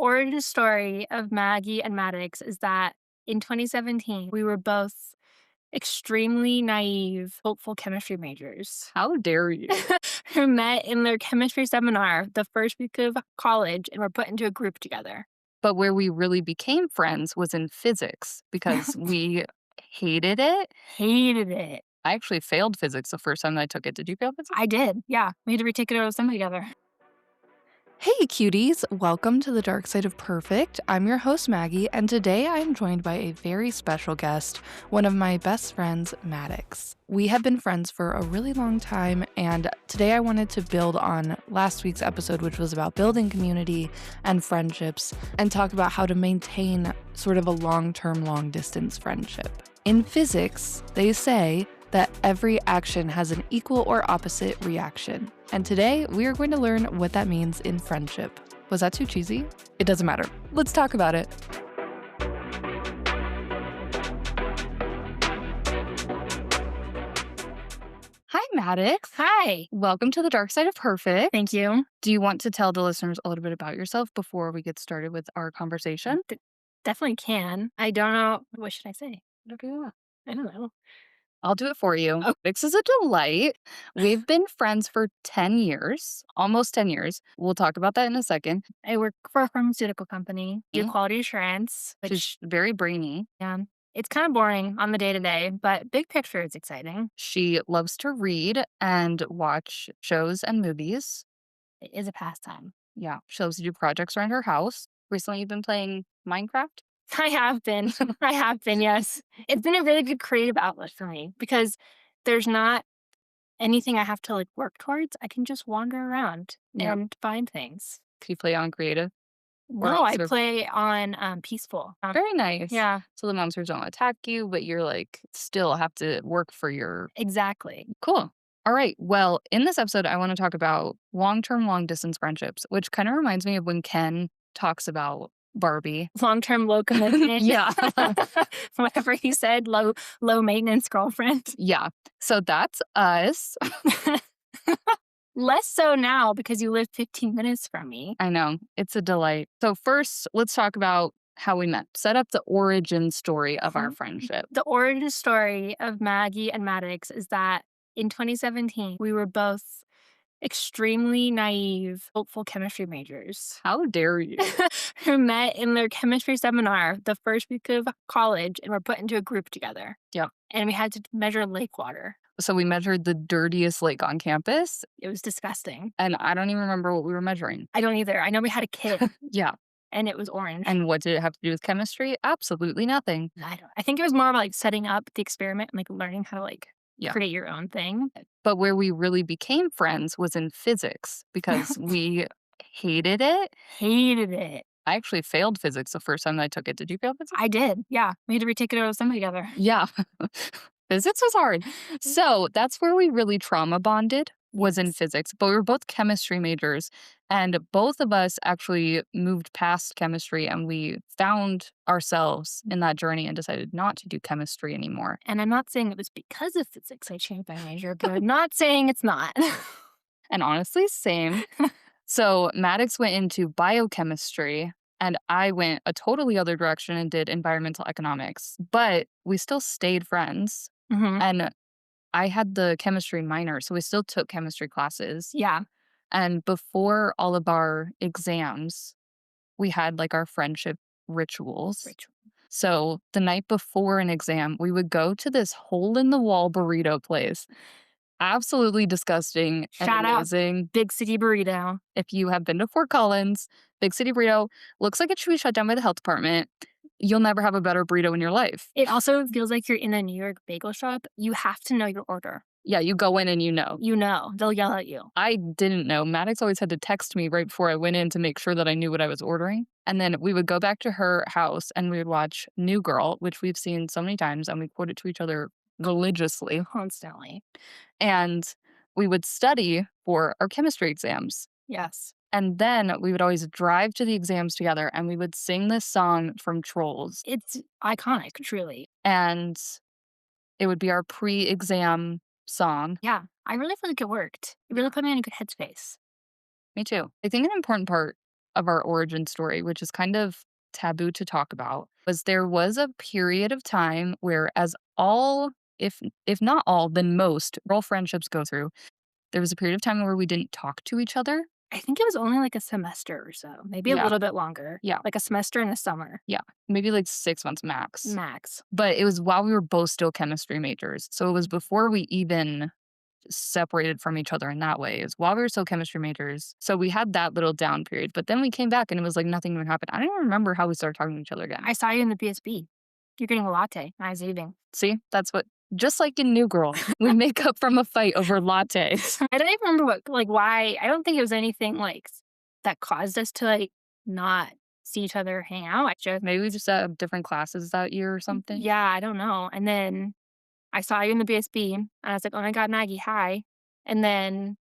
origin story of Maggie and Maddux is that in 2017, we were both extremely naive, hopeful chemistry majors How dare you? who met in their chemistry seminar the first week of college and were put into a group together. But where we really became friends was in physics because we hated it. Hated it. I actually failed physics the first time that I took it. Did you fail physics? I did. Yeah. We had to retake it over semi together. Hey cuties, welcome to the Dark Side of Perfect. I'm your host Maggie, and today I'm joined by a very special guest, one of my best friends, Maddux. We have been friends for a really long time, and today I wanted to build on last week's episode, which was about building community and friendships, and talk about how to maintain sort of a long-term, long-distance friendship. In physics, they say that every action has an equal or opposite reaction. And today, we are going to learn what that means in friendship. Was that too cheesy? It doesn't matter. Let's talk about it. Hi, Maddux. Hi. Welcome to the Dark Side of Perfect. Thank you. Do you want to tell the listeners a little bit about yourself before we get started with our conversation? Definitely can. I don't know. What should I say? Okay, yeah. I don't know. I'll do it for you. Oh. Vix is a delight. We've been friends for 10 years, almost 10 years. We'll talk about that in a second. I work for a pharmaceutical company, do Mhm. quality assurance, She's which very brainy. it's kind of boring on the day to day, but big picture is exciting. She loves to read and watch shows and movies. It is a pastime. Yeah, she loves to do projects around her house. Recently, you've been playing Minecraft. I have been. I have been, yes. It's been a really good creative outlet for me because there's not anything I have to work towards. I can just wander around Yeah. and find things. Can you play on creative? Or No, I sort of- play on peaceful. Very nice. Yeah, So the monsters don't attack you, but you're still have to work for your. exactly. Cool. All right. Well, in this episode, I want to talk about long-term, long-distance friendships, which kind of reminds me of when Ken talks about Barbie. Long-term low commitment. Yeah. Whatever he said, low maintenance girlfriend. Yeah. So that's us. Less so now because you live 15 minutes from me. I know. It's a delight. So first, let's talk about how we met. Set up the origin story of our friendship. The origin story of Maggie and Maddux is that in 2017, we were both extremely naive, hopeful chemistry majors How dare you? who met in their chemistry seminar the first week of college and were put into a group together. Yep. And we had to measure lake water. So we measured the dirtiest lake on campus, It was disgusting. and I don't even remember what we were measuring. I don't either. I know we had a kid Yeah. and it was orange. And what did it have to do with chemistry? Absolutely nothing. I think it was more about setting up the experiment and learning how to Yeah. create your own thing. But where we really became friends was in physics because we hated it. Hated it. I actually failed physics the first time that I took it. Did you fail physics? I did. Yeah. We had to retake it over semi together. Yeah. Physics was hard. So that's where we really trauma bonded, was in Yes. physics. But we were both chemistry majors, and both of us actually moved past chemistry, and we found ourselves in that journey and decided not to do chemistry anymore. And I'm not saying it was because of physics I changed my major, but I'm not saying it's not. And honestly, same. So Maddux went into biochemistry, and I went a totally other direction and did environmental economics. But we still stayed friends. Mhm. And I had the chemistry minor, so we still took chemistry classes. Yeah. And before all of our exams, we had our friendship rituals. So the night before an exam, we would go to this hole in the wall burrito place. Absolutely disgusting and Shout out. amazing. Big City Burrito. If you have been to Fort Collins, Big City Burrito looks like it should be shut down by the health department. You'll never have a better burrito in your life. It also feels like you're in a New York bagel shop. You have to know your order. Yeah, you go in and you know. You know. They'll yell at you. I didn't know. Maddux always had to text me right before I went in to make sure that I knew what I was ordering. And then we would go back to her house and we would watch New Girl, which we've seen so many times, and we quote it to each other religiously. Constantly. And we would study for our chemistry exams. Yes. And then we would always drive to the exams together and we would sing this song from Trolls. It's iconic, truly. And it would be our pre-exam song. Yeah. I really feel like it worked. It really put me in a good headspace. Me too. I think an important part of our origin story, which is kind of taboo to talk about, was there was a period of time where as all if not all, then most girl friendships go through, there was a period of time where we didn't talk to each other. I think it was only like a semester or so, maybe a Yeah. little bit longer. Yeah. Like a semester and a summer Yeah. Maybe like 6 months max. max. But it was while we were both still chemistry majors. So it was before we even separated from each other in that way. Is while we were still chemistry majors. So we had that little down period. But then we came back and it was like nothing even happened. I don't even remember how we started talking to each other again. I saw you in the BSB. You're getting a latte, and I was leaving. See, that's what, just like in New Girl, we make up from a fight over lattes. I don't even remember why. I don't think it was anything like that caused us to like not see each other hang out. I just, Maybe we just had different classes that year or something. yeah, I don't know. And then I saw you in the BSB, and I was like, oh my God, Maggie, hi. And then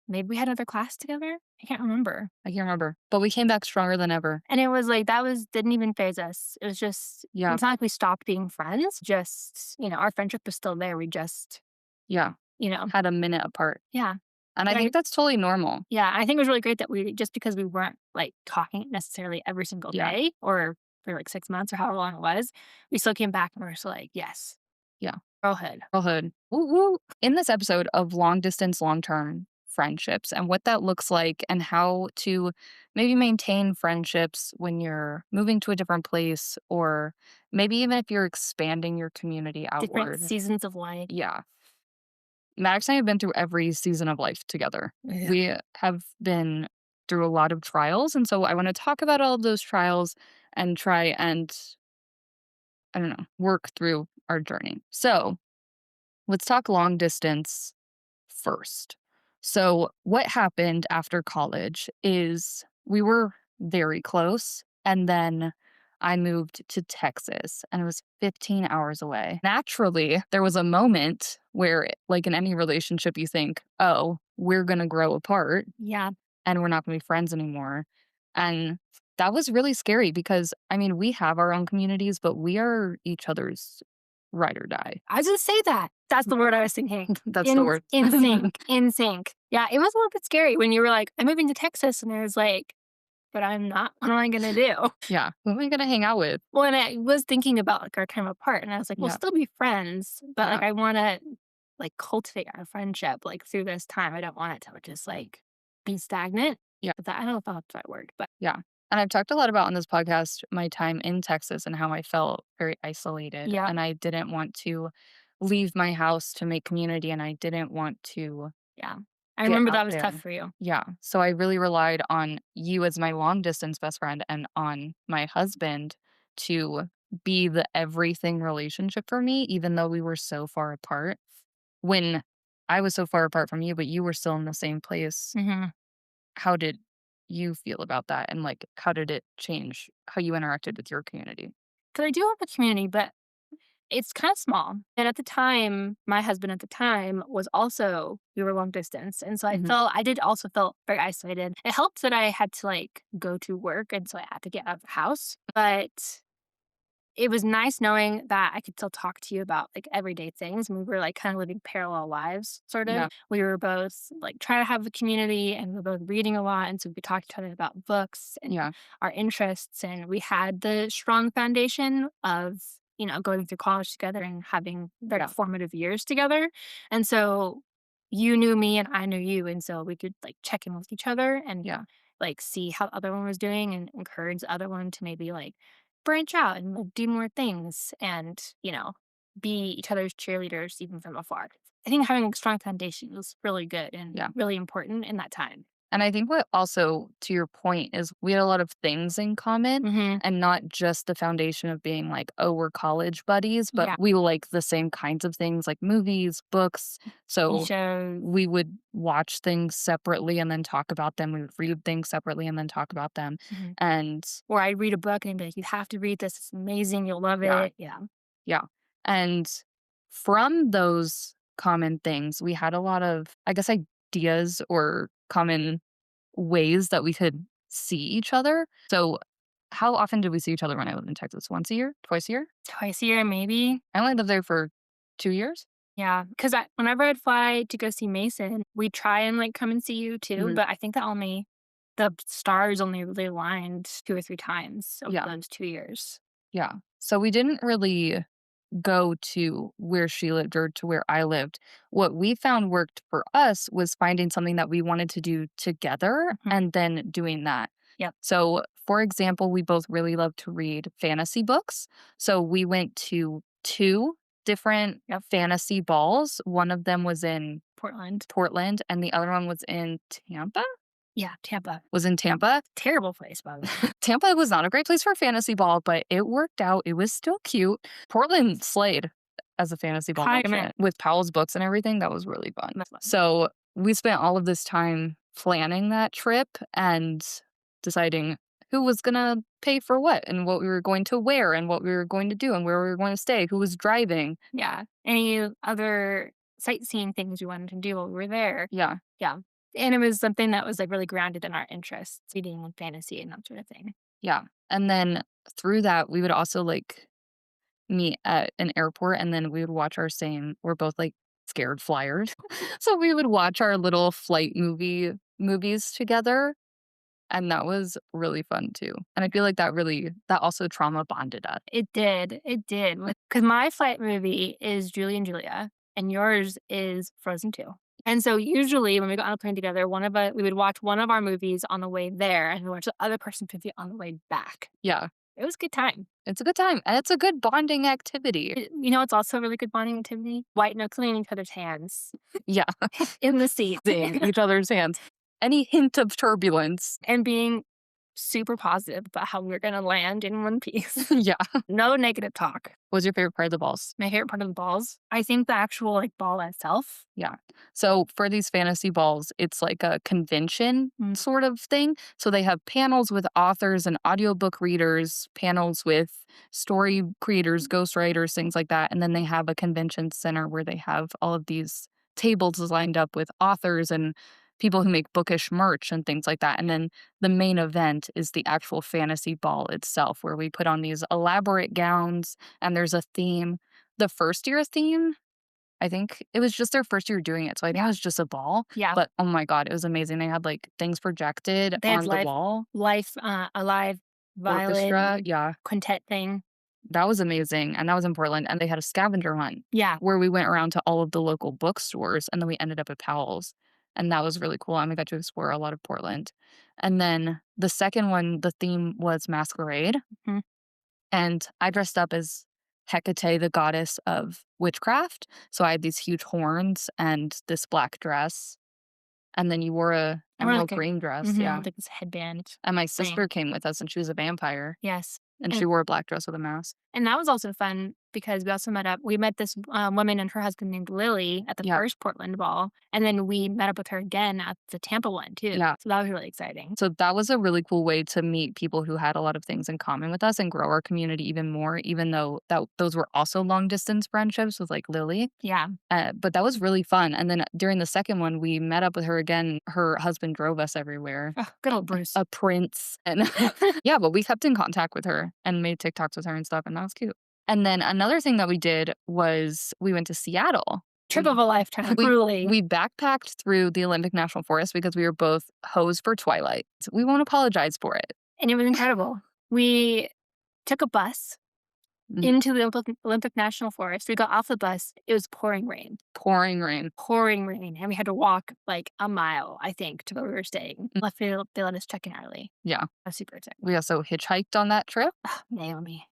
maybe we had another class together. I can't remember. I can't remember. But we came back stronger than ever. And it was like, didn't even phase us. It was just, Yeah. it's not like we stopped being friends. Just, our friendship was still there. We just, Yeah. had a minute apart. Yeah. And I Right. think that's totally normal. Yeah. I think it was really great that just because we weren't like talking necessarily every single Yeah. day or for like 6 months or however long it was, we still came back and we were still like, yes. Yeah. Girlhood. Girlhood. Woo woo. In this episode of long distance, long term friendships and what that looks like and how to maybe maintain friendships when you're moving to a different place or maybe even if you're expanding your community Different outward. seasons of life. Yeah. Maddox and I have been through every season of life together. Yeah. We have been through a lot of trials. And so I want to talk about all of those trials and try and, I don't know, work through our journey. So let's talk long distance first. So, what happened after college is we were very close, and then I moved to Texas and it was 15 hours away. Naturally, there was a moment where, like in any relationship, you think, oh, we're going to grow apart Yeah. and we're not going to be friends anymore. And that was really scary because, I mean, we have our own communities, but we are each other's ride or die. I was going to say that. That's the word I was thinking. That's the word. In sync. In sync. Yeah. It was a little bit scary when you were like, I'm moving to Texas. And I was like, but I'm not. What am I going to do? Yeah. Who am I going to hang out with? Well, and I was thinking about like our time apart. And I was like, we'll Yeah. still be friends. But like, Yeah. I want to like cultivate our friendship like through this time. I don't want it to just like be stagnant. Yeah. But I don't know if that's the right word. But Yeah. And I've talked a lot about on this podcast my time in Texas and how I felt very isolated. Yeah. And I didn't want to leave my house to make community and I didn't want to. yeah. I Get remember out that was there. tough for you. Yeah. So I really relied on you as my long distance best friend and on my husband to be the everything relationship for me, even though we were so far apart. When I was so far apart from you, but you were still in the same place, Mm-hmm. how did you feel about that? And like, how did it change how you interacted with your community? Because I do have a community, but it's kind of small. And at the time, my husband at the time was also, we were long distance. And so Mhm. I did also felt very isolated. It helped that I had to like go to work. And so I had to get out of the house. But it was nice knowing that I could still talk to you about like everyday things. And we were like kind of living parallel lives, sort of. Yeah. We were both like trying to have a community and we were both reading a lot. And so we could talk to each other about books and Yeah. our interests. And we had the strong foundation of, going through college together and having very Yeah. formative years together. And so you knew me and I knew you. And so we could like check in with each other and Yeah. like see how the other one was doing and encourage the other one to maybe like branch out and like, do more things and, be each other's cheerleaders even from afar. I think having a strong foundation was really good and Yeah. really important in that time. And I think what also, to your point, is we had a lot of things in common Mm-hmm. and not just the foundation of being like, oh, we're college buddies, but Yeah. we like the same kinds of things like movies, books. So Shows. we would watch things separately and then talk about them. We would read things separately and then talk about them. Mhm. And Or I'd read a book and be like, you have to read this. It's amazing. You'll love Yeah. it. Yeah. yeah. And from those common things, we had a lot of, I guess, ideas or common ways that we could see each other. So, how often did we see each other when I lived in Texas? Once a year? Twice a year? Twice a year, maybe. I only lived there for 2 years. Yeah. Because whenever I'd fly to go see Mason, we'd try and like come and see you too. Mhm. But I think that only the stars only really aligned 2 or 3 times over Yeah. those 2 years. Yeah. So we didn't really go to where she lived or to where I lived. What we found worked for us was finding something that we wanted to do together Mhm. and then doing that. Yep. So, for example, we both really love to read fantasy books. So we went to 2 different fantasy balls. One of them was in Portland, and the other one was in Tampa? Yeah, Tampa. Was in Tampa. Terrible place, by the way. Tampa was not a great place for a fantasy ball, but it worked out. It was still cute. Portland slayed as a fantasy ball High merchant with Powell's books and everything. That was really fun. That's fun. So we spent all of this time planning that trip and deciding who was going to pay for what and what we were going to wear and what we were going to do and where we were going to stay, who was driving. Yeah. Any other sightseeing things we wanted to do while we were there. Yeah. Yeah. And it was something that was, like, really grounded in our interests, reading and fantasy and that sort of thing. Yeah. And then through that, we would also like meet at an airport and then we would watch we're both like scared flyers. So we would watch our little flight movies together. And that was really fun too. And I feel like that also trauma bonded us. It did. It did. Because my flight movie is Julie and Julia, and yours is Frozen 2. And so usually when we got on a plane together, we would watch one of our movies on the way there and we watch the other person's movie on the way back. Yeah. It was a good time. It's a good time. And it's a good bonding activity. You know, it's also a really good bonding activity. White knuckling each other's hands. Yeah. In the seat. Seeing each other's hands. Any hint of turbulence. And being super positive about how we're going to land in one piece. Yeah. No negative talk. What was your favorite part of the balls? My favorite part of the balls? I think the actual like ball itself. Yeah. So for these fantasy balls, it's like a convention sort of thing. So they have panels with authors and audiobook readers, panels with story creators, ghostwriters, things like that. And then they have a convention center where they have all of these tables lined up with authors and people who make bookish merch and things like that. And then the main event is the actual fantasy ball itself, where we put on these elaborate gowns and there's a theme. The first year theme, I think it was just their first year doing it. So I think it was just a ball. Yeah. But oh my God, it was amazing. They had like things projected on the wall. A live violin Orchestra. Yeah. quintet thing. That was amazing. And that was in Portland. And they had a scavenger hunt. Yeah. Where we went around to all of the local bookstores and then we ended up at Powell's. And that was really cool. And we got to explore a lot of Portland. And then the second one, the theme was masquerade. Mhm. And I dressed up as Hecate, the goddess of witchcraft. So I had these huge horns and this black dress. And then you wore a emerald green dress. Yeah. Like this headband. And my sister came with us and she was a vampire. Yes. And she wore a black dress with a mask. And that was also fun because we met this woman and her husband named Lily at the first Portland ball. And then we met up with her again at the Tampa one too. Yeah. So that was really exciting. So that was a really cool way to meet people who had a lot of things in common with us and grow our community even more, even though those were also long distance friendships with like Lily. Yeah. But that was really fun. And then during the second one, we met up with her again. Her husband drove us everywhere. Oh, good old Bruce. A prince. And yeah, but we kept in contact with her and made TikToks with her and stuff. And that was cute. And then another thing that we did was we went to Seattle. Trip of a lifetime, truly. We backpacked through the Olympic National Forest because we were both hoes for Twilight. So we won't apologize for it. And it was incredible. We took a bus into the Olympic National Forest. We got off the bus. It was pouring rain. Pouring rain. Pouring rain. And we had to walk like a mile, I think, to where we were staying. Luckily, they let us check in early. Yeah. I was super excited. We also hitchhiked on that trip. Naomi.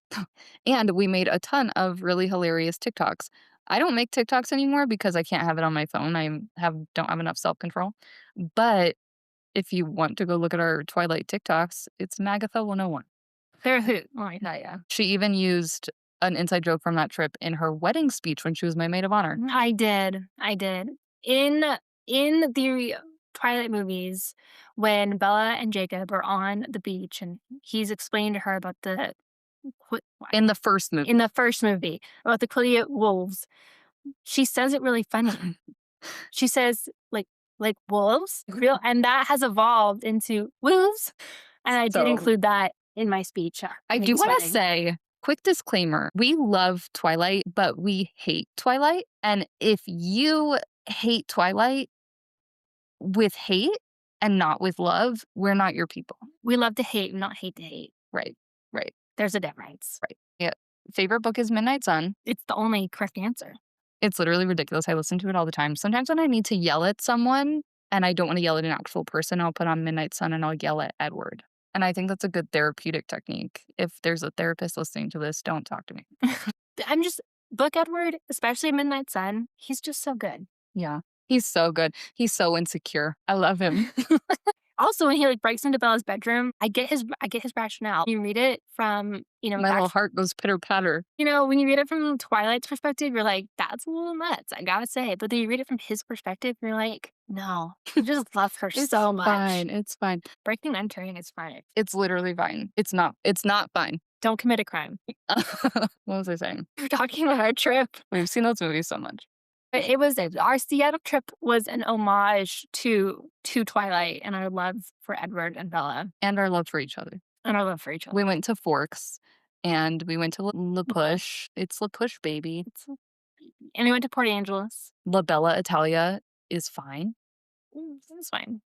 And we made a ton of really hilarious TikToks. I don't make TikToks anymore because I can't have it on my phone. Don't have enough self-control. But if you want to go look at our Twilight TikToks, it's Magatha 101. They're a hoot. Oh, yeah. She even used an inside joke from that trip in her wedding speech when she was my maid of honor. I did. In the Twilight movies, when Bella and Jacob are on the beach and he's explaining to her about in the first movie about the Quileute wolves, she says it really funny. She says like wolves, real, and that has evolved into wolves. And I did include that in my speech. I do want to say, quick disclaimer: we love Twilight, but we hate Twilight. And if you hate Twilight with hate and not with love, we're not your people. We love to hate, not hate to hate. Right. Right. There's a difference. Right. Yeah. Favorite book is Midnight Sun. It's the only correct answer. It's literally ridiculous. I listen to it all the time. Sometimes when I need to yell at someone and I don't want to yell at an actual person, I'll put on Midnight Sun and I'll yell at Edward. And I think that's a good therapeutic technique. If there's a therapist listening to this, don't talk to me. I'm just, book Edward, especially Midnight Sun, he's just so good. Yeah. He's so good. He's so insecure. I love him. Also, when he like breaks into Bella's bedroom, I get his rationale. You read it from, My little heart goes pitter patter. when you read it from Twilight's perspective, you're like, that's a little nuts, I gotta say. But then you read it from his perspective, you're like, no, you just love her so much. Fine. It's fine. Breaking and entering is fine. It's literally fine. It's not fine. Don't commit a crime. What was I saying? We're talking about our trip. We've seen those movies so much. It was our Seattle trip was an homage to Twilight and our love for Edward and Bella. And our love for each other. We went to Forks and we went to La Push. It's La Push, baby. And we went to Port Angeles. La Bella Italia is fine. It's fine.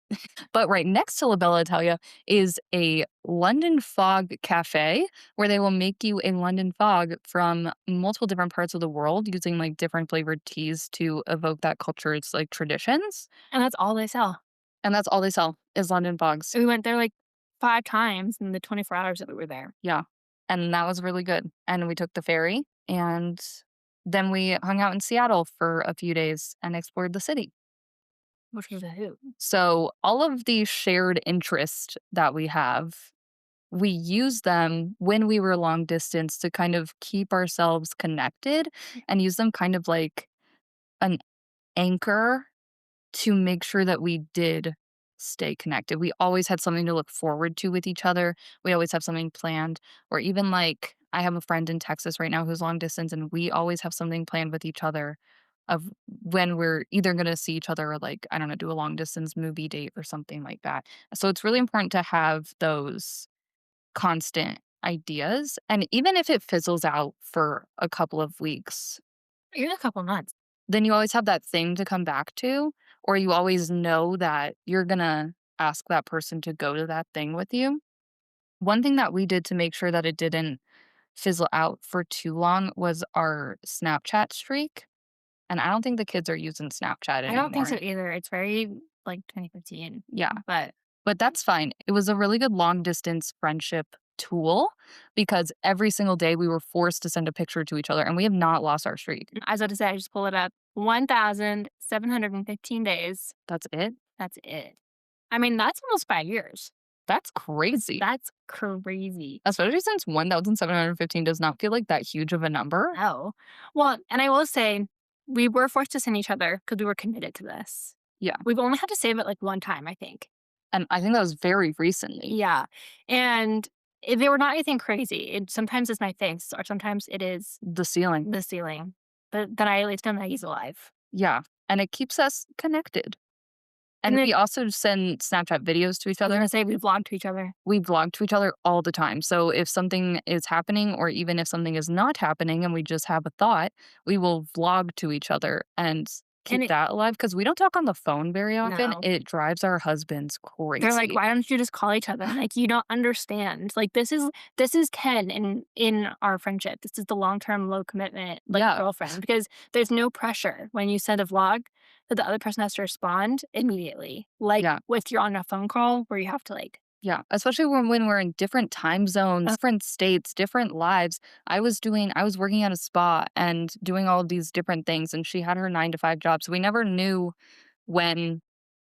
But right next to La Bella Italia is a London fog cafe where they will make you a London fog from multiple different parts of the world using like different flavored teas to evoke that culture's like traditions. And that's all they sell. Is London fogs. We went there like 5 times in the 24 hours that we were there. Yeah. And that was really good. And we took the ferry and then we hung out in Seattle for a few days and explored the city. Which was a hoot. So all of these shared interests that we have, we use them when we were long distance to kind of keep ourselves connected and use them kind of like an anchor to make sure that we did stay connected. We always had something to look forward to with each other. We always have something planned. Or even like I have a friend in Texas right now who's long distance and we always have something planned with each other of when we're either going to see each other or like, I don't know, do a long distance movie date or something like that. So it's really important to have those constant ideas. And even if it fizzles out for a couple of weeks, even a couple months, then you always have that thing to come back to, or you always know that you're going to ask that person to go to that thing with you. One thing that we did to make sure that it didn't fizzle out for too long was our Snapchat streak. And I don't think the kids are using Snapchat anymore. I don't think so either. It's very like 2015. Yeah. But that's fine. It was a really good long distance friendship tool because every single day we were forced to send a picture to each other and we have not lost our streak. I was about to say, I just pulled it up. 1,715 days. That's it? That's it. I mean, that's almost 5 years. That's crazy. That's crazy. Especially since 1,715 does not feel like that huge of a number. Oh. Well, and I will say, we were forced to send each other because we were committed to this. Yeah. We've only had to save it like one time, I think. And I think that was very recently. Yeah. And they were not anything crazy. Sometimes it's my face or sometimes it is the ceiling. But then I at least know Maggie's alive. Yeah. And it keeps us connected. And we also send Snapchat videos to each other. I was going to say we vlog to each other. We vlog to each other all the time. So if something is happening or even if something is not happening and we just have a thought, we will vlog to each other and keep that alive because we don't talk on the phone very often. No. It drives our husbands crazy. They're like, why don't you just call each other? Like, you don't understand. Like, this is Ken in our friendship. This is the long-term low commitment girlfriend because there's no pressure when you send a vlog that the other person has to respond immediately. Like with you're on a phone call where you have to like. Yeah, especially when we're in different time zones, different states, different lives. I was working at a spa and doing all of these different things, and she had her 9-to-5 job. So we never knew when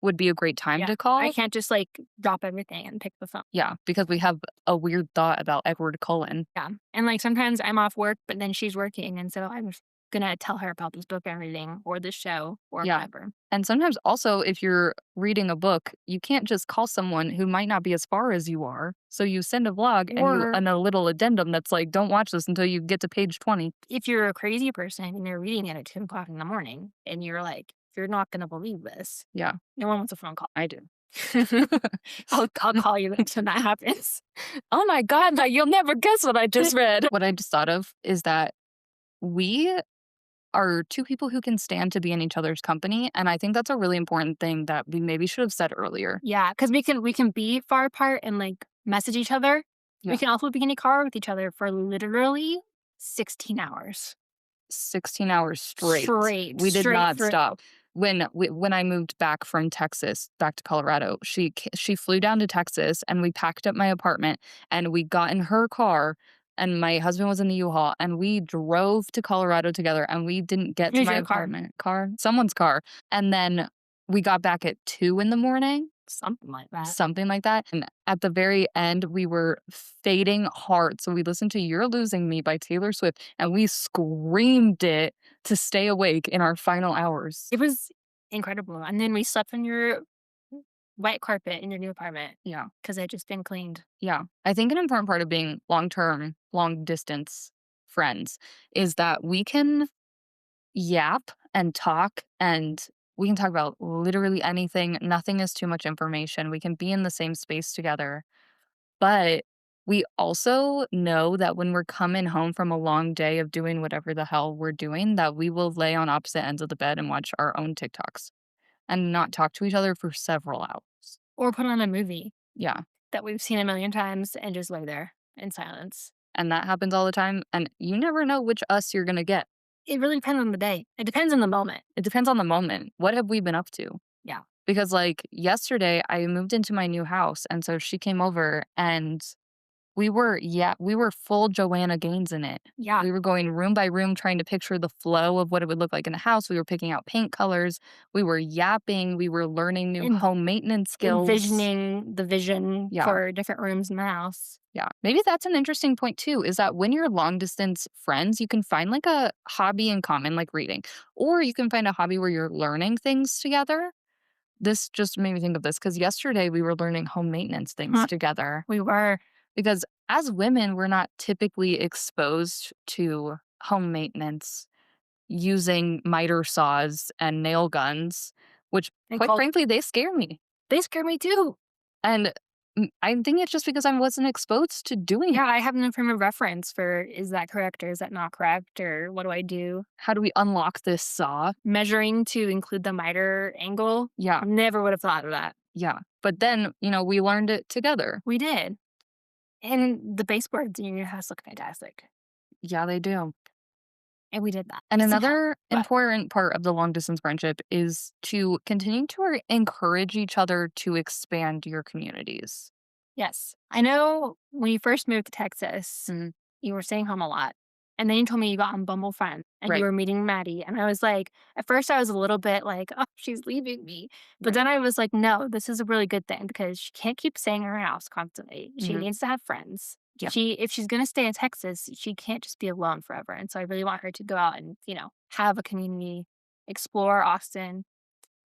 would be a great time to call. I can't just like drop everything and pick the phone. Yeah, because we have a weird thought about Edward Cullen. Yeah, and like sometimes I'm off work, but then she's working, and so I'm gonna tell her about this book I'm reading or this show or whatever. And sometimes also if you're reading a book, you can't just call someone who might not be as far as you are. So you send a vlog and a little addendum that's like, don't watch this until you get to page 20. If you're a crazy person and you're reading it at 2 o'clock in the morning and you're like, you're not gonna believe this. Yeah. No one wants a phone call. I do. I'll call you when that happens. Oh my God, you'll never guess what I just read. What I just thought of is that we are two people who can stand to be in each other's company, and I think that's a really important thing that we maybe should have said earlier. Yeah, because we can be far apart and, like, message each other. We Yeah. can also be in a car with each other for literally 16 hours. 16 hours straight. Straight, We did straight not through. stop. When I moved back from Texas back to Colorado, she flew down to Texas, and we packed up my apartment, and we got in her car, and my husband was in the U-Haul, and we drove to Colorado together, and we didn't get to Here's my your car. apartment car someone's car, and then we got back at 2 in the morning. Something like that. Something like that, and at the very end, we were fading hard, so we listened to "You're Losing Me" by Taylor Swift, and we screamed it to stay awake in our final hours. It was incredible, and then we slept on your white carpet in your new apartment Yeah, because it had just been cleaned. yeah. I think an important part of being long-term, long-distance friends is that we can yap and talk, and we can talk about literally anything. Nothing is too much information. We can be in the same space together. But we also know that when we're coming home from a long day of doing whatever the hell we're doing, that we will lay on opposite ends of the bed and watch our own TikToks and not talk to each other for several hours. Or put on a movie Yeah. that we've seen a million times and just lay there in silence. And that happens all the time. And you never know which us you're going to get. It really depends on the day. It depends on the moment. It depends on the moment. What have we been up to? Yeah. Because, like, yesterday I moved into my new house. And so she came over and we were full Joanna Gaines in it. Yeah. We were going room by room trying to picture the flow of what it would look like in the house. We were picking out paint colors. We were yapping. We were learning new En home maintenance skills. Envisioning the vision Yeah. for different rooms in the house. Yeah. Maybe that's an interesting point too, is that when you're long distance friends, you can find like a hobby in common, like reading, or you can find a hobby where you're learning things together. This just made me think of this because yesterday we were learning home maintenance things together. We were. Because as women, we're not typically exposed to home maintenance using miter saws and nail guns, which, And quite called frankly, they scare me. They scare me too. And I think it's just because I wasn't exposed to doing it. Yeah, I have no frame of reference for, is that correct or is that not correct, or what do I do? How do we unlock this saw? Measuring to include the miter angle. Yeah, Never would have thought of that. yeah. But then, we learned it together. We did. And the baseboards in your house look fantastic. Yeah, they do. And we did that. And So, another but important part of the long distance friendship is to continue to encourage each other to expand your communities. yes, I know when you first moved to Texas, Mhm. you were staying home a lot. And then you told me you got on Bumble Friends and Right. you were meeting Maddie. And I was like, at first I was a little bit like, oh, she's leaving me. But Right. then I was like, no, this is a really good thing because she can't keep staying in her house constantly. She Mhm. needs to have friends. Yeah. If she's gonna stay in Texas, she can't just be alone forever. And so I really want her to go out and, have a community, explore Austin,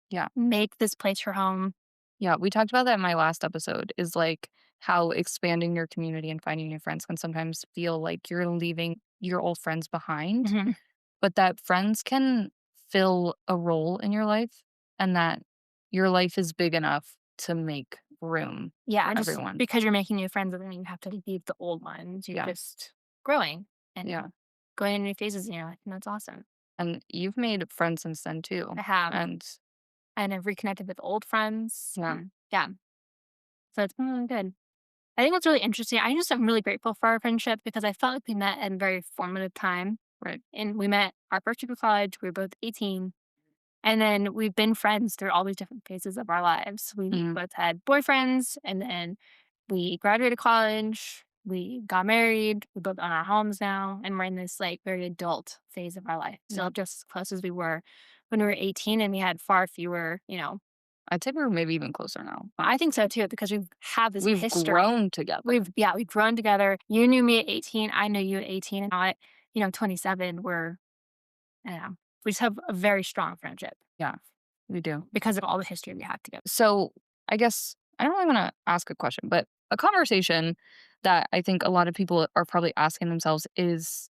Yeah. make this place her home. Yeah, we talked about that in my last episode, is like how expanding your community and finding new friends can sometimes feel like you're leaving your old friends behind, Mhm. but that friends can fill a role in your life and that your life is big enough to make room Yeah, for and just everyone. because you're making new friends doesn't mean you have to leave the old ones. You're Yeah. just growing and Yeah. going into new phases in your life, and that's awesome. And you've made friends since then too. I have, And and I've reconnected with old friends. yeah, Yeah, so it's been really good. I think what's really interesting, I'm really grateful for our friendship because I felt like we met at a very formative time. right. And we met our first year of college. We were both 18. And then we've been friends through all these different phases of our lives. We Mhm. both had boyfriends, and then we graduated college. We got married. We both own our homes now, and we're in this like very adult phase of our life. Yeah. Still just as close as we were when we were 18, and we had far fewer. I'd say we're maybe even closer now. I think so too because we've had this We've history. grown together. We've grown together. You knew me at 18. I knew you at 18, and now at 27, we just have a very strong friendship Yeah, we do. because of all the history we have together. So I guess I don't really want to ask a question, but a conversation that I think a lot of people are probably asking themselves is,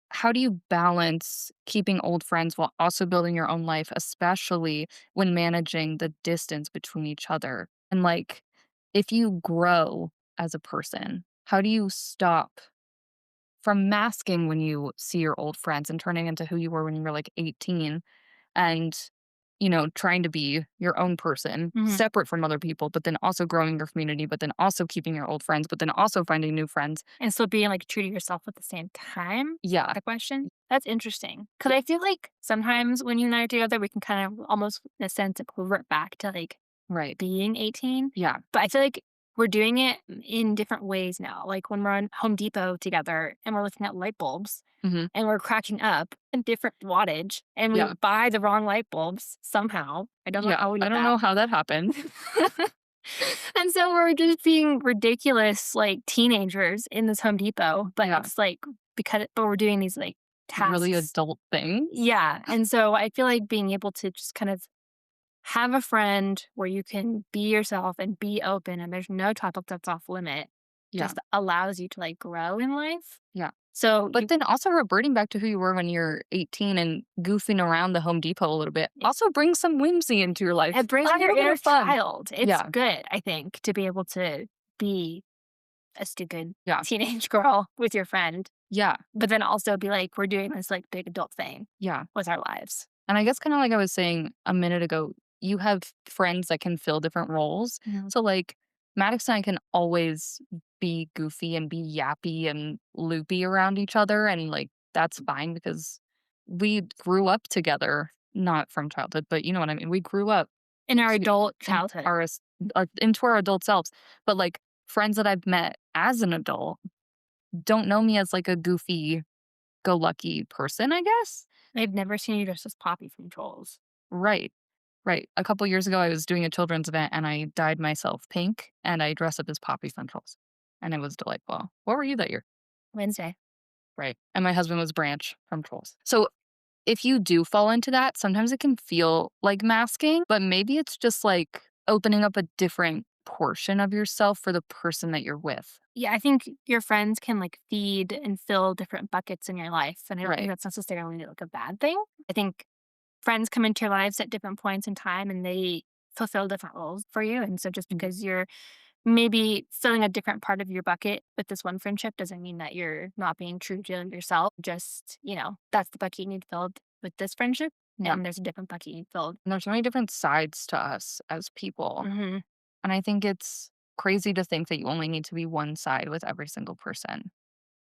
how do you balance keeping old friends while also building your own life, especially when managing the distance between each other? And like, if you grow as a person, how do you stop from masking when you see your old friends and turning into who you were when you were like 18 and, trying to be your own person Mhm. separate from other people, but then also growing your community, but then also keeping your old friends, but then also finding new friends. And still being, like, true to yourself at the same time? Yeah. The question? That's interesting because I feel like sometimes when you and I are together, we can kind of almost, in a sense, like, revert back to, like, Right. being 18, Yeah. but I feel like we're doing it in different ways now. Like, when we're on Home Depot together and we're looking at light bulbs Hmm. and we're cracking up in different wattage and we Yeah. buy the wrong light bulbs somehow. I don't know Yeah. how we I did don't that. know how that happened. And so we're just being ridiculous, like, teenagers in this Home Depot, but Yeah. it's like but we're doing these, like, Really tasks. adult things. Yeah, and so I feel like being able to just kind of have a friend where you can be yourself and be open and there's no topic that's off limit Yeah. just allows you to, like, grow in life. Yeah. So But you then also reverting back to who you were when you're 18 and goofing around the Home Depot a little bit also brings some whimsy into your life. it brings A out your little bit inner of fun. child. It's Yeah. good, I think, to be able to be a stupid Yeah. teenage girl with your friend, Yeah. but then also be like, "We're doing this, like, big adult thing Yeah. with our lives." And I guess kind of like I was saying a minute ago, you have friends that can fill different roles. Mhm. So like Maddox and I can always be goofy and be yappy and loopy around each other. And like that's fine because we grew up together, not from childhood, but you know what I mean? We grew up In our to adult in childhood. into our adult selves. But like friends that I've met as an adult don't know me as like a goofy go lucky person, I guess. I've never seen you dressed as Poppy from Trolls. Right. Right. A couple years ago, I was doing a children's event and I dyed myself pink and I dressed up as Poppy Centrals. And it was delightful. What were you that year? Wednesday. Right. And my husband was Branch from Trolls. So if you do fall into that, sometimes it can feel like masking, but maybe it's just like opening up a different portion of yourself for the person that you're with. Yeah, I think your friends can, like, feed and fill different buckets in your life, and I don't think Right. that's necessarily, like, a bad thing. I think friends come into your lives at different points in time, and they fulfill different roles for you, and so just Mm. because you're maybe filling a different part of your bucket with this one friendship doesn't mean that you're not being true to yourself. Just, that's the bucket you need filled with this friendship, Yeah. and there's a different bucket you need filled. And there's so many different sides to us as people. Mhm. And I think it's crazy to think that you only need to be one side with every single person.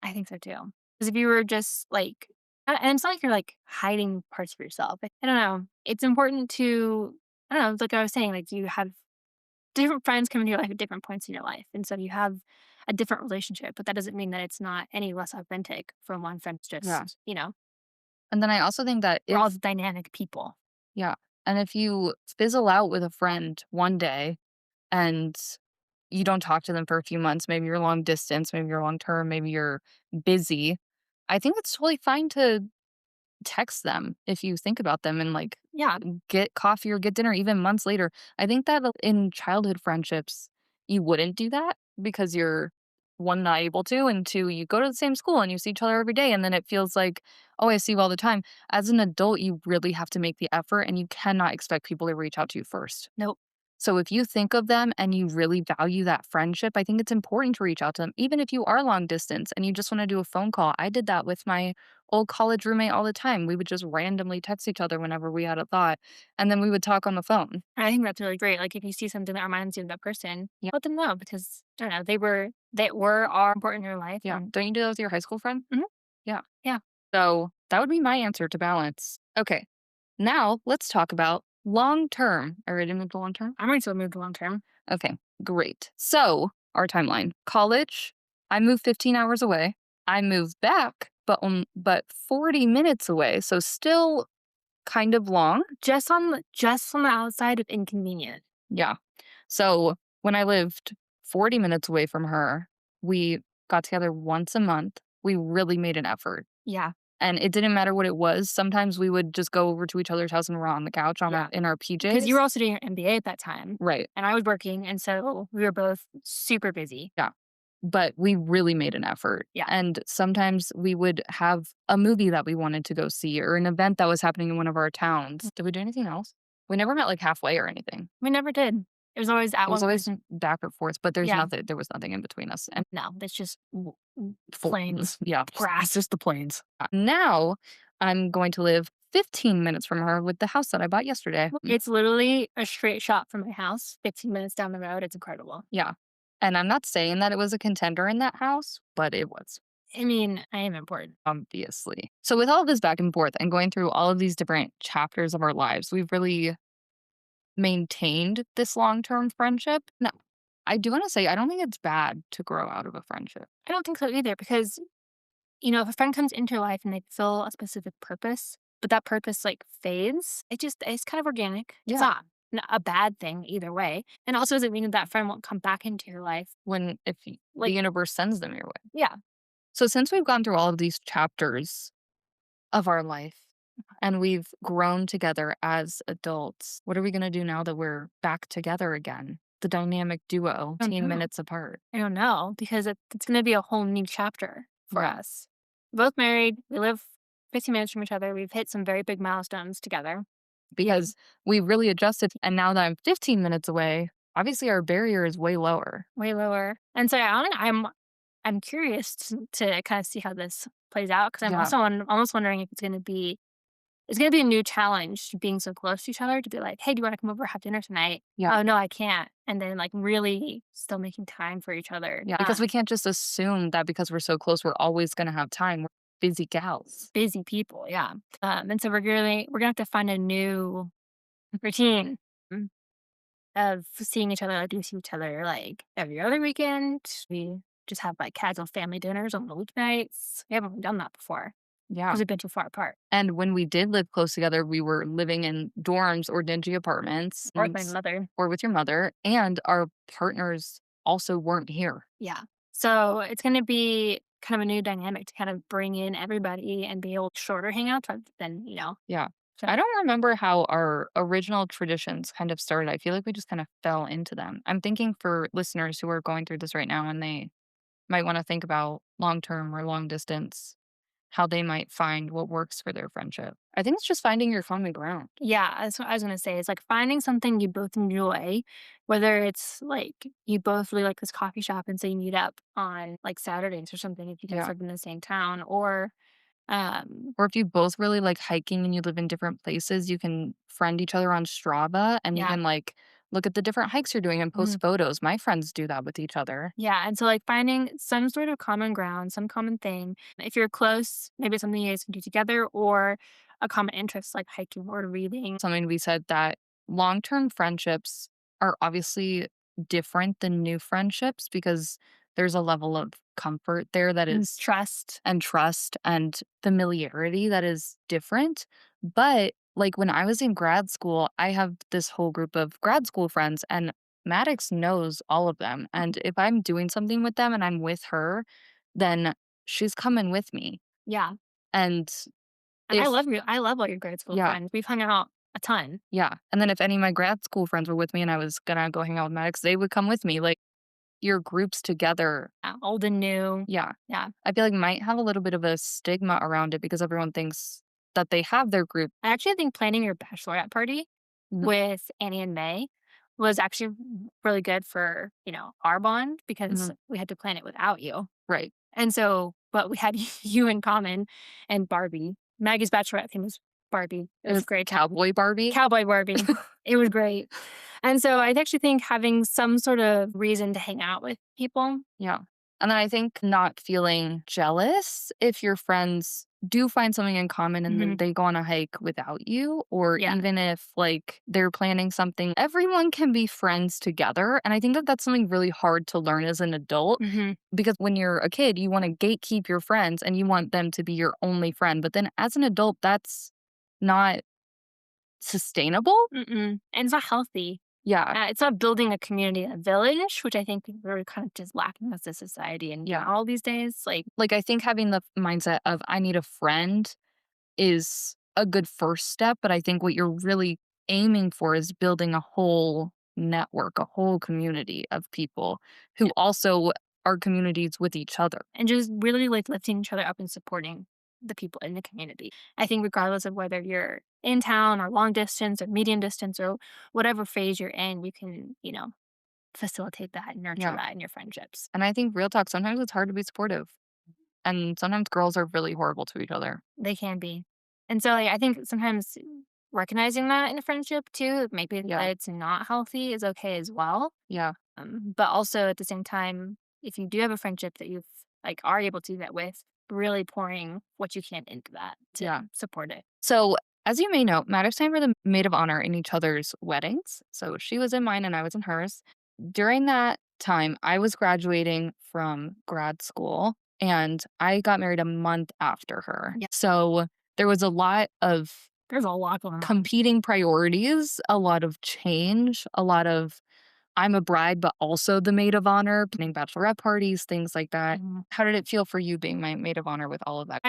I think so too. Because if you were just like, and it's not like you're like hiding parts of yourself. I don't know. It's important to, I don't know, like I was saying, like you have different friends come into your life at different points in your life. And so you have a different relationship, but that doesn't mean that it's not any less authentic from one friend. It's Yeah. just, And then I also think that we're all if dynamic people. yeah, and if you fizzle out with a friend one day and you don't talk to them for a few months, maybe you're long distance, maybe you're long term, maybe you're busy, I think it's totally fine to text them if you think about them and like Yeah. get coffee or get dinner even months later. I think that in childhood friendships, you wouldn't do that because you're one, not able to, and two, you go to the same school and you see each other every day. And then it feels like, oh, I see you all the time. As an adult, you really have to make the effort and you cannot expect people to reach out to you first. Nope. So if you think of them and you really value that friendship, I think it's important to reach out to them, even if you are long distance and you just want to do a phone call. I did that with my old college roommate all the time. We would just randomly text each other whenever we had a thought, and then we would talk on the phone. I think that's really great. Like if you see something that reminds you of that person, Yeah. let them know because I don't know, are important in your life. Yeah. And Don't you do that with your high school friend? Mhm. Yeah. Yeah. So that would be my answer to balance. Okay. Now let's talk about long term. Are you ready to move to long term? I'm ready to move to long term. Okay, great. So, our timeline. College, I moved 15 hours away. I moved back, but 40 minutes away. So still kind of long. Just on the outside of inconvenient. Yeah. So, when I lived 40 minutes away from her, we got together once a month. We really made an effort. Yeah. And it didn't matter what it was. Sometimes we would just go over to each other's house and we're on the couch Yeah. in our PJs. Because you were also doing your MBA at that time. Right. And I was working. And so we were both super busy. Yeah. But we really made an effort. Yeah. And sometimes we would have a movie that we wanted to go see or an event that was happening in one of our towns. Did we do anything else? We never met like halfway or anything. We never did. It was always at It was one point. always back and forth, but Yeah. there was nothing in between us. And No, that's just full, plains, yeah, grass. just the plains. Now I'm going to live 15 minutes from her with the house that I bought yesterday. It's literally a straight shot from my house, 15 minutes down the road. It's incredible. Yeah. And I'm not saying that it was a contender in that house, but it was, I mean, I am important. obviously. So, with all this back and forth and going through all of these different chapters of our lives, we've really maintained this long term friendship. Now, I do want to say, I don't think it's bad to grow out of a friendship. I don't think so either because, if a friend comes into your life and they fill a specific purpose, but that purpose like fades, it's kind of organic. It's Yeah. not a bad thing either way. And also doesn't mean that that friend won't come back into your life. If the Like, universe sends them your way. yeah. So, since we've gone through all of these chapters of our life and we've grown together as adults, what are we going to do now that we're back together again? The dynamic duo, I don't 15 know. minutes apart. I don't know because it's going to be a whole new chapter for Yeah. us. We're both married. We live 15 minutes from each other. We've hit some very big milestones together. Because we really adjusted. And now that I'm 15 minutes away, obviously our barrier is way lower. Way lower. And so I'm curious to kind of see how this plays out because I'm Yeah. also almost wondering if it's gonna be a new challenge being so close to each other to be like, hey, do you want to come over have dinner tonight? Yeah. Oh no, I can't. And then like really still making time for each other. Yeah. Because we can't just assume that because we're so close, we're always going to have time. We're busy gals. busy people, yeah. And so we're gonna have to find a new routine of seeing each other. Like we see each other like every other weekend. We just have like casual family dinners on the weeknights. We haven't really done that before Yeah. because we've been too far apart. And when we did live close together, we were living in dorms or dingy apartments Or with my mother. or with your mother, and our partners also weren't here. Yeah. So it's gonna be kind of a new dynamic to kind of bring in everybody and be able to shorter hangouts rather than, Yeah. so I don't remember how our original traditions kind of started. I feel like we just kind of fell into them. I'm thinking for listeners who are going through this right now and they might want to think about long term or long distance, how they might find what works for their friendship. I think it's just finding your common ground. yeah, that's what I was gonna say. It's like finding something you both enjoy, whether it's like you both really like this coffee shop and so you meet up on like Saturdays or something if you guys Yeah. live in the same town, or Or if you both really like hiking and you live in different places, you can friend each other on Strava and you yeah. can like look at the different hikes you're doing and Mhm. post photos. My friends do that with each other. Yeah, and so like finding some sort of common ground, some common thing. If you're close, maybe it's something you guys can do together or a common interest like hiking or reading. Something we said that long term friendships are obviously different than new friendships because there's a level of comfort there that is Trust. and trust and familiarity that is different. But like when I was in grad school, I have this whole group of grad school friends, and Maddux knows all of them. And if I'm doing something with them and I'm with her, then she's coming with me. Yeah. And And if, I love all your grade school yeah, friends. We've hung out a ton. yeah. And then if any of my grad school friends were with me and I was gonna go hang out with Maddux, they would come with me. Like your groups together. Old and new. Yeah. Yeah. I feel like might have a little bit of a stigma around it because everyone thinks that they have their group. I actually think planning your bachelorette party Mhm. with Annie and May was actually really good for, our bond because Mhm. we had to plan it without you. Right. And so, but we had you in common and Barbie. Maggie's bachelorette theme was Barbie. It It was was great. Cowboy Barbie. Cowboy Barbie. It was great. And so I actually think having some sort of reason to hang out with people. Yeah. And then I think not feeling jealous if your friends do find something in common and then Mhm. they go on a hike without you, or Yeah. even if like they're planning something, everyone can be friends together. And I think that that's something really hard to learn as an adult Mhm. because when you're a kid, you want to gatekeep your friends and you want them to be your only friend. But then as an adult, that's not sustainable. Mm-mm. And it's not healthy. Yeah. It's not building a community, a village, which I think we're kind of just lacking as a society in Yeah. all these days. Like, I think having the mindset of I need a friend is a good first step, but I think what you're really aiming for is building a whole network, a whole community of people who yeah. also are communities with each other. And just really like lifting each other up and supporting. the people in the community. I think regardless of whether you're in town or long distance or medium distance or whatever phase you're in, you can, facilitate that and nurture Yeah. that in your friendships. And I think real talk, sometimes it's hard to be supportive. And sometimes girls are really horrible to each other. They can be. And so, like, I think sometimes recognizing that in a friendship too, maybe Yeah. that it's not healthy is okay as well. Yeah. But also at the same time, if you do have a friendship that you've like are able to do that with, really pouring what you can into that to Yeah. support it. So, as you may know, Maddux and I were the maid of honor in each other's weddings. So, she was in mine and I was in hers. During that time, I was graduating from grad school and I got married a month after her. Yeah. So, there was a lot of There's a lot going on. competing priorities, a lot of change, a lot of I'm a bride, but also the maid of honor, planning bachelorette parties, things like that. Mhm. How did it feel for you being my maid of honor with all of that?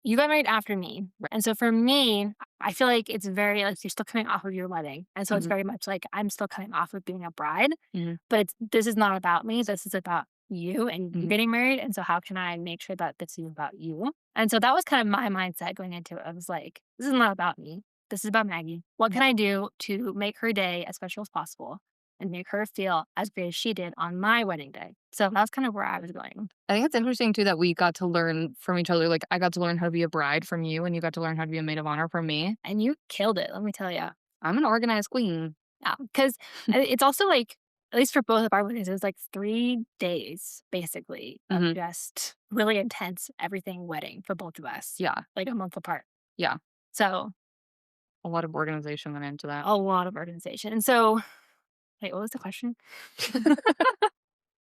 You got married after me. And so for me, I feel like it's very like you're still coming off of your wedding. And so it's Mhm. very much like I'm still coming off of being a bride. Mhm. But this is not about me. This is about you and you Mhm. getting married. And so how can I make sure that this is about you? And so that was kind of my mindset going into it. I was like, this is not about me. This is about Maggie. What can I do to make her day as special as possible and make her feel as great as she did on my wedding day? So that's kind of where I was going. I think it's interesting too that we got to learn from each other. Like I got to learn how to be a bride from you, and you got to learn how to be a maid of honor from me. And you killed it, let me tell you. I'm an organized queen. Yeah, because it's also like, at least for both of our weddings, it was like 3 days basically of Mhm. just really intense everything wedding for both of us, Yeah, like a month apart. yeah. So A lot of organization went into that. a lot of organization. And so, wait, what was the question?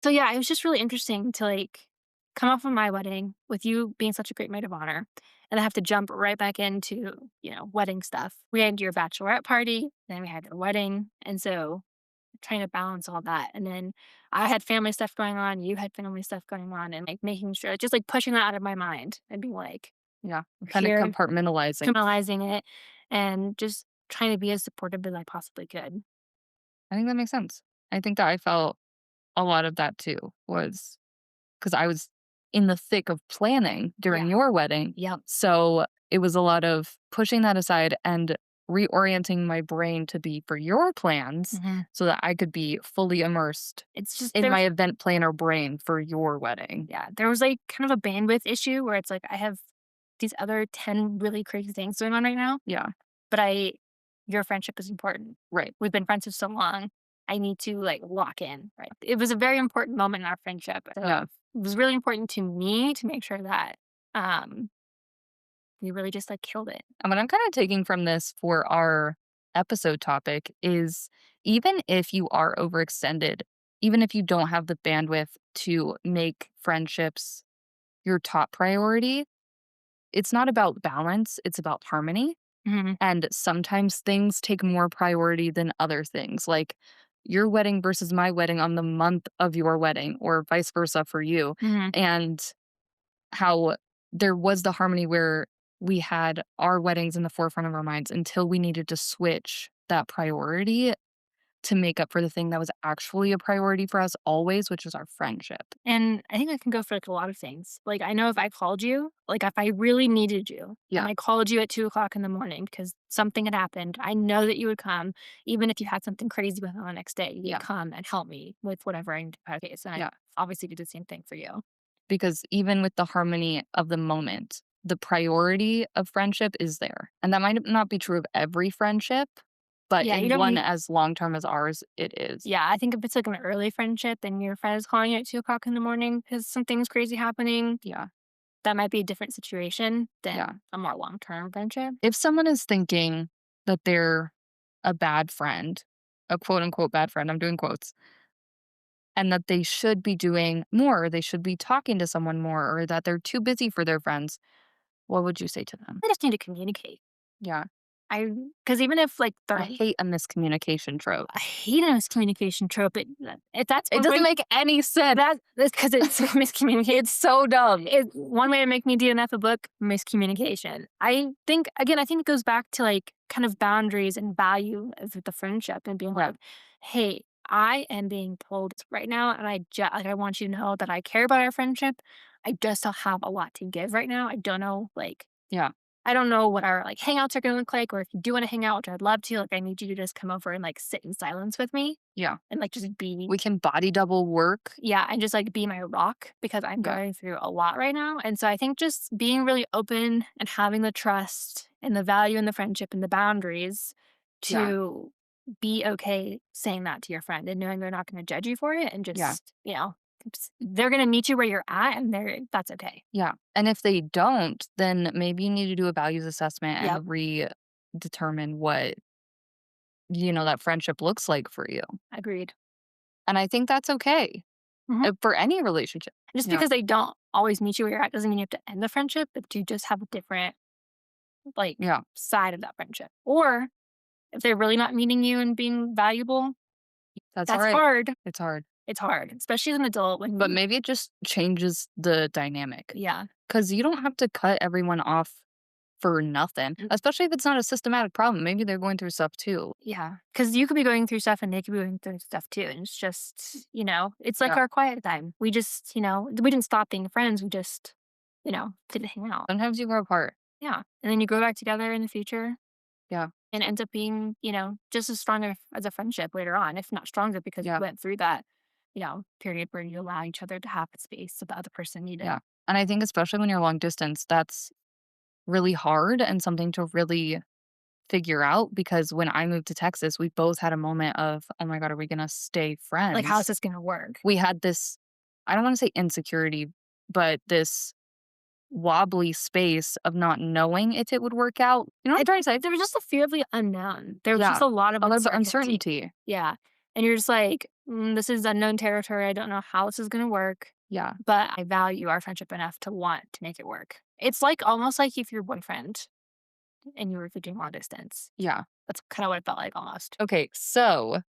So yeah, it was just really interesting to like come off of my wedding with you being such a great maid of honor, and I have to jump right back into wedding stuff. We had your bachelorette party, then we had your wedding, and so trying to balance all that. And then I had family stuff going on, you had family stuff going on, and like making sure, just like pushing that out of my mind and being like, Yeah, we're kind of here, compartmentalizing. criminalizing it, and just trying to be as supportive as I possibly could. I think that makes sense. I think that I felt a lot of that too. Was because I was in the thick of planning Yeah. during your wedding. Yep. So it was a lot of pushing that aside and reorienting my brain to be for your plans Mhm. so that I could be fully immersed It's just in there. my event planner brain for your wedding. Yeah, there was like kind of a bandwidth issue where it's like I have these other 10 really crazy things going on right now, Yeah, but your friendship is important. right. We've been friends for so long. I need to like lock in, right? It was a very important moment in our friendship. So Yeah. it was really important to me to make sure that um we really just like killed it. And what I'm kind of taking from this for our episode topic is even if you are overextended, even if you don't have the bandwidth to make friendships your top priority, it's not about balance, it's about harmony. Hmm. And sometimes things take more priority than other things, like your wedding versus my wedding on the month of your wedding, or vice versa for you. Hmm. And how there was the harmony where we had our weddings in the forefront of our minds until we needed to switch that priority to make up for the thing that was actually a priority for us always, which is our friendship. And I think that can go for like a lot of things. Like I know if I called you, like if I really needed you, and Yeah. I called you at 2 o'clock in the morning because something had happened, I know that you would come, even if you had something crazy with on the next day. You'd Yeah. come and help me with whatever I need to case. And I Yeah. obviously do the same thing for you. Because even with the harmony of the moment, the priority of friendship is there. And that might not be true of every friendship, but Yeah, you in don't one need. as long term as ours, it is. Yeah, I think if it's like an early friendship and your friend is calling you at 2 o'clock in the morning because something's crazy happening, Yeah. that might be a different situation Yeah. than a more long term friendship. If someone is thinking that they're a bad friend, a quote unquote bad friend, I'm doing quotes, and that they should be doing more, or they should be talking to someone more, or that they're too busy for their friends, what would you say to them? I just need to communicate. Yeah. Because even if like I they're hate a miscommunication trope. I hate a miscommunication trope. If that's It one doesn't way, make any sense. that's because it's miscommunication. It's so dumb. It's one way to make me DNF a book, miscommunication. I think it goes back to like kind of boundaries and value of the friendship and being like, hey, I am being pulled right now, and I want you to know that I care about our friendship. I just don't have a lot to give right now. I don't know, like, Yeah. I don't know what our, like, hangouts are gonna look like, or if you do wanna hang out, which I'd love to, like, I need you to just come over and, like, sit in silence with me Yeah. and, like, just be We can body double work. yeah, and just, like, be my rock because I'm Yeah. going through a lot right now, and so I think just being really open and having the trust and the value in the friendship and the boundaries Yeah. to be okay saying that to your friend and knowing they're not gonna judge you for it and Yeah. just, they're gonna meet you where you're at and that's okay. Yeah. And if they don't, then maybe you need to do a values assessment Yep, and redetermine what, that friendship looks like for you. agreed. And I think that's okay Mhm. for any relationship. Just Yeah. because they don't always meet you where you're at doesn't mean you have to end the friendship, but you just have a different, like, Yeah. side of that friendship. Or if they're really not meeting you and being valuable, That's all that's right. hard. It's hard. It's hard, especially as an adult when But you maybe it just changes the dynamic yeah. because you don't have to cut everyone off for nothing, especially if it's not a systematic problem. Maybe they're going through stuff too. Yeah, because you could be going through stuff and they could be going through stuff too, and it's just, it's like Yeah. our quiet time. We just, we didn't stop being friends, we just, didn't hang out. Sometimes you grow apart. Yeah, and then you grow back together in the future Yeah. and it ends up being, just as strong as a friendship later on, if not stronger because you Yeah. went through that, period where you allow each other to have the space that the other person needed. Yeah. And I think especially when you're long distance, that's really hard and something to really figure out because when I moved to Texas, we both had a moment of, oh my God, are we going to stay Like, how's friends? this gonna work? We had this, I don't want to say insecurity, but this wobbly space of not knowing if it would work out. You know what I'm trying to say? There was just a fear of the unknown. There was Yeah. just a lot of A lot of uncertainty. uncertainty. Yeah. And you're just like, this is unknown territory. I don't know how this is going to work, Yeah. but I value our friendship enough to want to make it work. It's like almost like if your boyfriend and you were doing long distance. Yeah. That's kind of what it felt like almost. Okay. So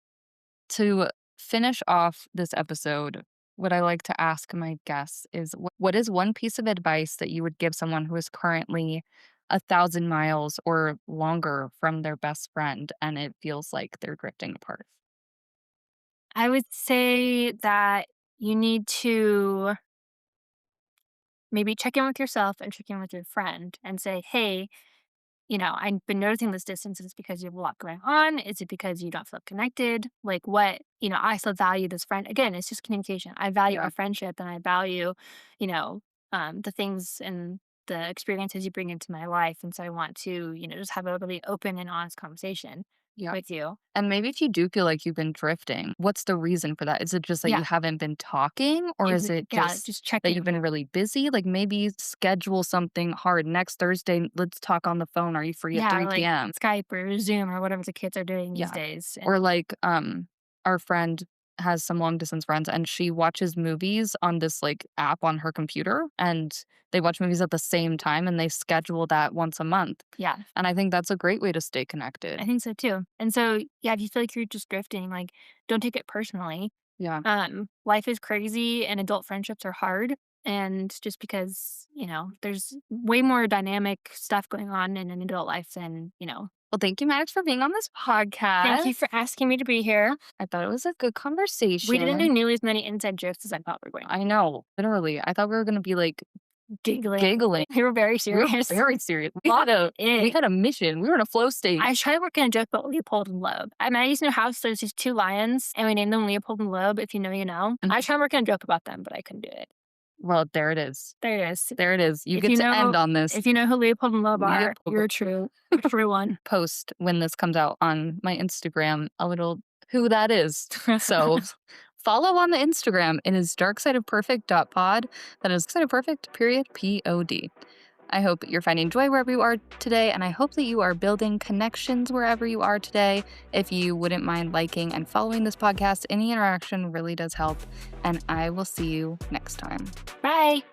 to finish off this episode, what I like to ask my guests is what is one piece of advice that you would give someone who is currently 1,000 miles or longer from their best friend and it feels like they're drifting apart? I would say that you need to maybe check in with yourself and check in with your friend and say, hey, I've been noticing this distance. Is it because you have a lot going on? Is it because you don't feel connected? Like what, I still value this friend. Again, it's just communication. I value Yeah. our friendship and I value, you know, the things and the experiences you bring into my life. And so I want to, just have a really open and honest conversation Yeah. with you. And maybe if you do feel like you've been drifting, what's the reason for that? Is it just that Yeah. you haven't been talking or is it Yeah, just just check that in. you've been really busy? Like maybe schedule something hard. Next Thursday, let's talk on the phone. Are you free at 3 like p.m.? Skype or Zoom or whatever the kids are doing these Yeah. days. Or like our friend has some long distance friends and she watches movies on this like app on her computer and they watch movies at the same time and they schedule that once a month. Yeah, And I think that's a great way to stay I connected. think so too. And so, yeah, if you feel like you're just drifting, like, don't take it personally. Yeah. Life is crazy and adult friendships are hard. And just because, there's way more dynamic stuff going on in an adult life than, Well, thank you, Maddux, for being on this podcast. Thank you for asking me to be here. I thought it was a good conversation. We didn't do nearly as many inside jokes as I thought we were going to. I know, literally. I thought we were gonna be like giggling. We were very We were serious. very serious. We Locked in. had a mission. We were in a flow state. I was trying to work in a joke about Leopold and Loeb. At Maggie's new house, there's these two lions, and we named them Leopold and Loeb. If you know, you know. I was trying to work in a joke about them, but I couldn't do it. Well, there it is. There it is. There it is. You If get you to know- end on this If you know who Leopold and Loeb are, Leopold. you're a true one. post when this comes out on my Instagram a little who that is. So follow on the Instagram. It is darksideofperfect.pod. That is darksideofperfect, period, P-O-D. I hope you're finding joy wherever you are today, and I hope that you are building connections wherever you are today. If you wouldn't mind liking and following this podcast, any interaction really does help, and I will see you next time. Bye.